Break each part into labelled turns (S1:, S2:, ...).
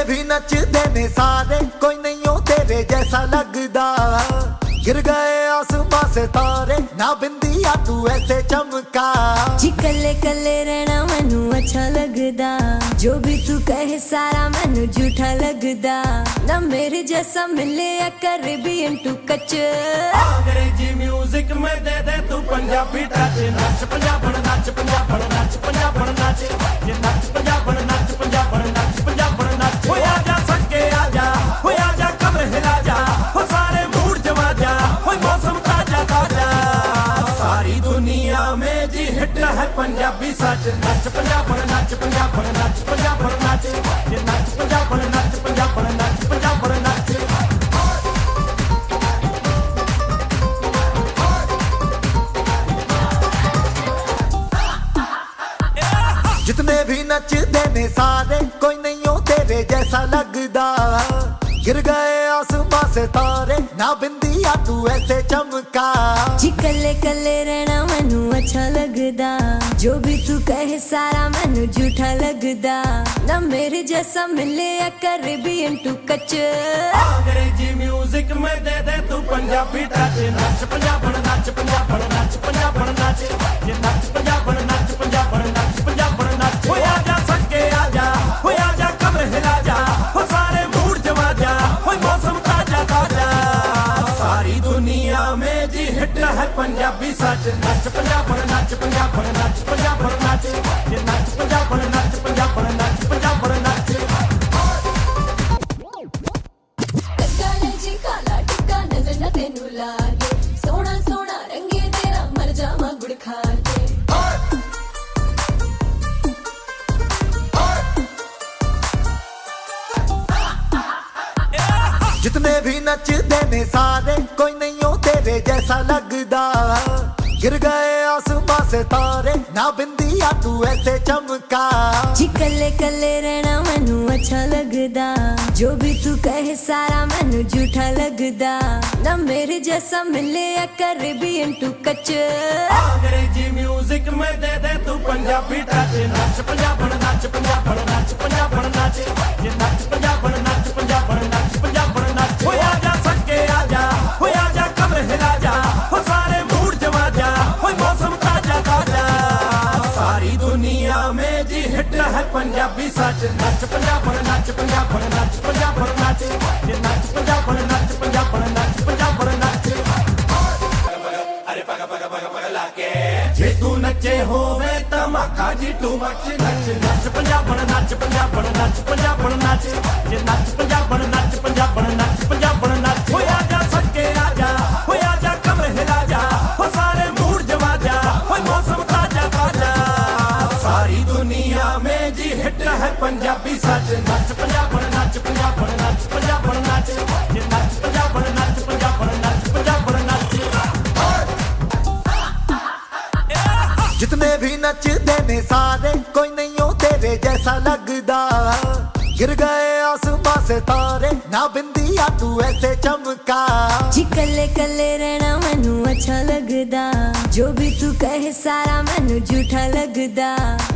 S1: भी नचदे ने सारे, कोई नहीं हो तेरे जैसा लगदा। गिर गए आसमां से तारे, ना बिंदिया तू ऐसे चमका।
S2: जी कल्ले कल्ले रहना मैनू अच्छा लगदा, जो भी तू कहे सारा मैनू झूठा लगदा। ना मेरे जैसा मिले या कैरेबियन टू कच।
S3: अंग्रेजी म्यूजिक में दे दे तू पंजाबी टच। नच पंजाबन नच पंजाबन नच पंजाबन नच, ये नच पंजाबन नच पंजाबन नच पंजाबन नच। हो आजा सके आजा, हो आजा कमर हिला जा, हो सारे मूड जमा जा, हो मौसम ताजा ताजा। सारी दुनिया में जी हिट है पंजाबी सच। नच पंजाबन नच पंजाबन नच पंजाबन नच, ये नच पंजाबन नच पंजाबन नच पंजाबन नच।
S1: जितने भी नचदे ने सारे, कोई नहीं हो तेरे जैसा लगदा। गिर गए आसमां से तारे, ना बिंदिया तू ऐसे चमका।
S2: जी कल्ले कल्ले रहना मैनू अच्छा लगदा, जो भी तू कहे सारा मैनू झूठा लगदा। ना मेरे जैसा मिले या कैरेबियन टू कच।
S3: अंग्रेजी म्यूजिक में दे दे तू पंजाबी टच। नच पंजाबन नच पंजाबन नच पंजाबन नच, ये नच पंजाबन नच पंजाबन नच पंजाबन नच। हो आजा सके आजा, हो आजा कमर हिला जा, हो सारे मूड जमा जा, हो मौसम ताजा ताजा। सारी दुनिया में जी हिट है पंजाबी सच। नच पंजाबन नच पंजाबन नच पंजाबन नच, ये नच पंजाबन नच पंजाबन नच पंजाबन नच।
S2: काला जी काला टिक्का नजर न तेनू लागे, सोना सोना रंगे तेरा मर जावा गुड़ खा के।
S1: जितने भी नचदे ने सारे, कोई नहीं हो तेरे जैसा लगदा। गिर गए आसमां से तारे, ना बिंदिया तू ऐसे चमका।
S2: जी कल्ले कल्ले रहना मैनू अच्छा लगदा, जो भी तू कहे सारा मैनू झूठा लगदा। ना मेरे जैसा मिले या कैरेबियन टू कच।
S3: अंग्रेजी म्यूजिक में दे दे तू पंजाबी टच। नच पंजाबन नच पंजाबन नच पंजाबन नच, ये नच पंजाबन नच पंजाबन नच पंजाबन नच। हो आजा सके आजा, हो आजा कमर हिला जा, हो सारे मूड जमा जा, हो मौसम ताजा ताजा। सारी दुनिया में जी हिट है पंजाबी सच। नच पंजाबन नच पंजाबन नच पंजाबन नच, ये नच पंजाबन नच पंजाबन नच पंजाबन नच। अरे पगा पगा पगा पगा लाके जे तू नचे होवे धमाका जी टू मच। नच नच पंजाबन नच पंजाबन नच पंजाबन नच, ये नच पंजाबन नच पंजाबन नच पंजाबन नच। हो आजा सके आजा, हो आजा कमर हिला जा, हो सारे मूड जमा जा, हो मौसम ताजा ताजा। सारी दुनिया में जी हिट है पंजाबी सच। नच पंजाबन नच पंजाबन नच पंजाबन नच, ये नच पंजाबन नच पंजाबन नच पंजाबन नच।
S1: जितने भी नचदे ने सारे, कोई नहीं हो तेरे जैसा लगदा। गिर गए आसमां से तारे, ना बिंदिया तू ऐसे चमका।
S2: जी कल्ले कल्ले रहना मैनू अच्छा लगदा, जो भी तू कहे सारा मैनू झूठा लगदा।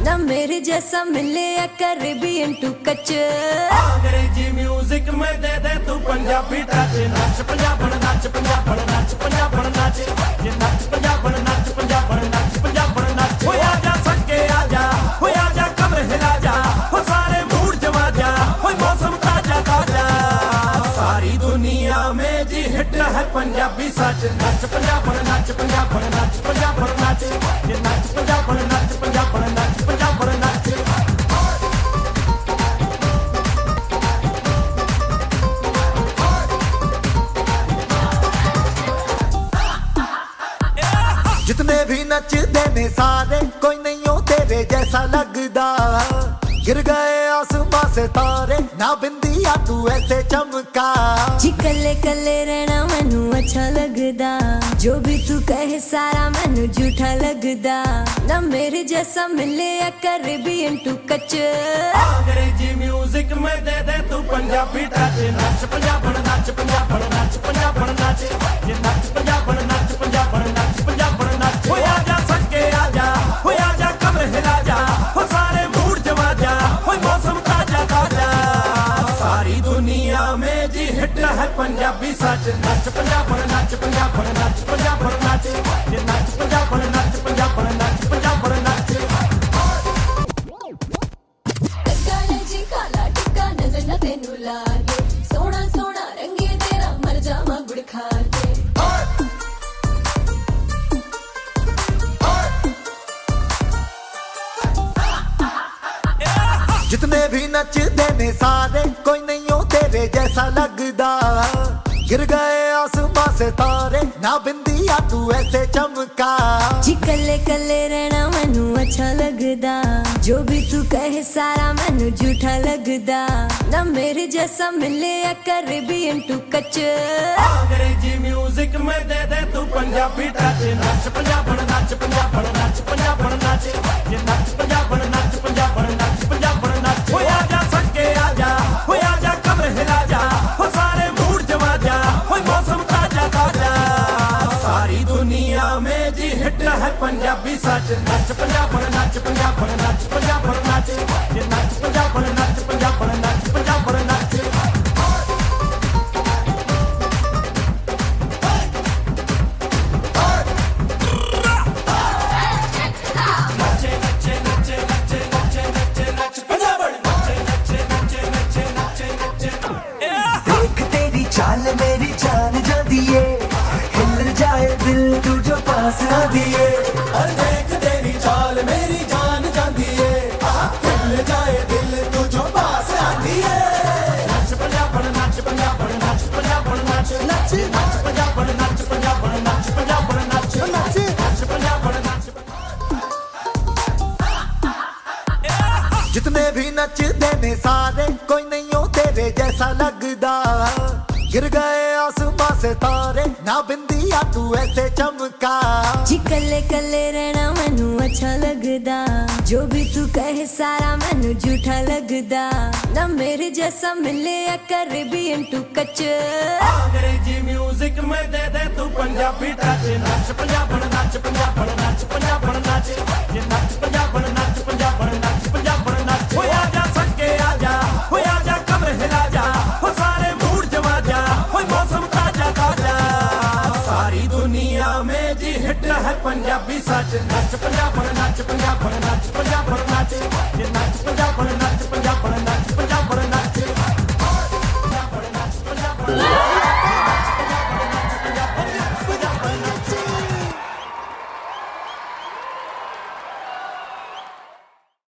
S2: ना मेरे जैसा मिले या कैरेबियन टू कच।
S3: अंग्रेजी म्यूजिक में दे दे तू पंजाबी टच। नच पंजाबन नच पंजाबन नच पंजाबन नच, ये नच पंजाबन नच पंजाबन नच पंजाबन नच। हो आजा सके आजा, हो आजा कमर हिला जा, हो सारे मूड जमा जा, हो मौसम ताजा ताजा। सारी दुनिया में जी हिट है पंजाबी सच। नच पंजाबन नच पंजाबन नच पंजाबन नच, ये नच पंजाबन नच पंजाबन नच पंजाबन नच।
S1: जितने भी नचदे ने सारे, कोई नहीं हो तेरे जैसा लगदा। गिर गए आसमां से तारे, ना बिंदिया तू ऐसे चमका।
S2: जी कल्ले कल्ले रहना मैनू अच्छा लगदा, जो भी तू कहे सारा मैनू झूठा लगदा। ना मेरे जैसा मिले या कैरेबियन टू कच।
S3: अंग्रेजी म्यूजिक में दे दे तू पंजाबी टच। नच पंजाबन नच पंजाबन नच पंजाबन नच, ये नच पंजाबन नच पंजाबन नच पंजाबन नच। हो आजा सके आजा, हो आजा कमर हिला जा, हो सारे मूड जमा जा, हो मौसम ताजा ताजा।
S1: जितने भी नचदे ने सारे कोई नहीं हो तेरे जैसा लगदा गिर गए आसमां से तारे ना बिंदिया तू ऐसे चमका
S2: जी कल्ले कल्ले रहना मैनू अच्छा लगदा जो भी तू कहे सारा मैनू झूठा लगदा ना मेरे जैसा मिले या कर भी इंटू कच
S3: अंग्रेजी म्यूजिक में दे दे तू पंजाबी टच नच पंजाबण नच पंजाबण नच पंजाबण नच ये नच पंजाबण नच पंजाबण नच पंजाबण नच हो आजा सके आजा हो आजा कमर हिला जा हो सारे मूड जमा जा हो मौसम ताजा ताजा सारी दुनिया में जी हिट है पंजाबी सच नच पंजाबण नच पंजाबण नच पंजाबण नच ये नच पंजाबण नच पंजाबण नच पंजाबण नच
S4: देख तेरी चाल मेरी जान जाती है हिल जाए दिल तू जो पास आ दिए
S3: और देख तेरी चाल मेरी जान जाती है हिल जाए दिल तू जो पास आती है नच पंजाबण नच पंजाबण नच पंजाबण नच नच नच पंजाबण नच पंजाबण नच पंजाबण नच नच नच पंजाबण नच
S1: जितने भी नचदे ने सारे कोई नहीं हो तेरे जैसा लगदा गिर गए आसमां से तारे ना बिंदिया तू ऐसे चमका
S2: जी कल्ले कल्ले रहना मैनू अच्छा लगदा जो भी तू कहे सारा मैनू झूठा लगदा ना मेरे जैसा मिले या कर भी इंटू कच
S3: अंग्रेजी म्यूजिक में दे दे तू पंजाबी टच नच पंजाबण नच पंजाबण नच पंजाबण नच ये नच पंजाबण नच पंजाबण नच पंजाबण नच हो आजा सके आजा हो आजा कमर हिला जा हो सारे मूड जमा जा हो मौसम ताजा ताजा सारी दुनिया में जी हिट है पंजाबी सच नच पंजाबण नच पंजाबण नच पंजाबण नच ये